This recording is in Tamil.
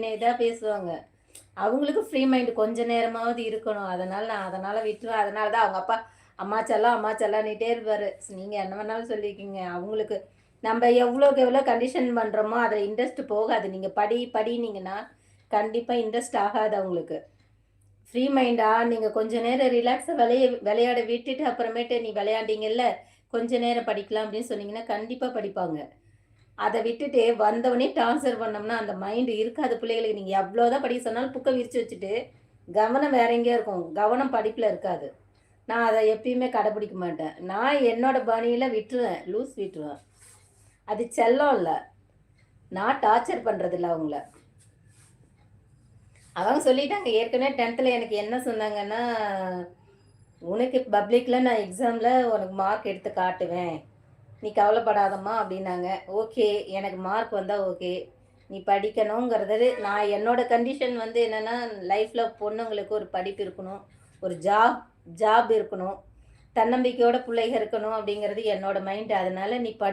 அப்படின்னு இதாக பேசுவாங்க. அவங்களுக்கு ஃப்ரீ மைண்ட் கொஞ்ச நேரமாவது இருக்கணும். அதனால விட்டுருவேன். அதனால தான் அவங்க அப்பா அம்மா செல்லம், அம்மா செல்லம்ன்னுட்டே இருப்பாரு. நீங்க என்ன வேணாலும் சொல்லிக்கங்க. அவங்களுக்கு நம்ம எவ்வளோக்கு எவ்வளோ கண்டிஷன் பண்றோமோ, அதில இன்ட்ரெஸ்ட் போகாது. நீங்க படின்னீங்கன்னா, கண்டிப்பா இன்ட்ரெஸ்ட் ஆகாது அவங்களுக்கு. ஃப்ரீ மைண்டா நீங்க கொஞ்ச நேரம் ரிலாக்ஸா விளையாட விட்டுட்டு அப்புறமேட்டு நீ விளையாண்டீங்கல்ல, கொஞ்ச நேரம் படிக்கலாம் அப்படின்னு சொன்னீங்கன்னா, கண்டிப்பா படிப்பாங்க. அத விட்டுட்டு வந்தவுனே டார்ச்சர் பண்ணோம்னா, அந்த மைண்ட் இருக்காது பிள்ளைகளுக்கு. நீங்க எவ்வளோதான் படிக்க சொன்னாலும் புக்க விரிச்சு வச்சுட்டு, கவனம் வேற எங்கேயோ இருக்கும். கவனம் படிப்புல இருக்காது. நான் அத எப்பயுமே கடைபிடிக்க மாட்டேன். நான் என்னோட பாணியில விட்டுருவேன். லூஸ் விட்டுருவேன். அது செல்லம் இல்ல. நான் டார்ச்சர் பண்றதில்ல அவங்கள. அவங்க சொல்லிட்டாங்க. ஏற்கனவே 10த்ல எனக்கு என்ன சொன்னாங்கன்னா, "உனக்கு பப்ளிக்ல நான் எக்ஸாம்ல உனக்கு மார்க் எடுத்து காட்டுவேன். நீ கவலைப்படாதம்மா" அப்படின்னாங்க. ஓகே. எனக்கு மார்க் வந்தா ஓகே. நீ படிக்கணுங்கிறது நான் என்னோட கண்டிஷன் வந்து என்னன்னா, லைஃப்ல பொண்ணுங்களுக்கு ஒரு படிப்பு இருக்கணும். ஒரு ஜாப் இருக்கணும். தன்னம்பிக்கையோட புள்ளைக இருக்கணும் அப்படிங்கிறது என்னோட மைண்ட். அதனால நீ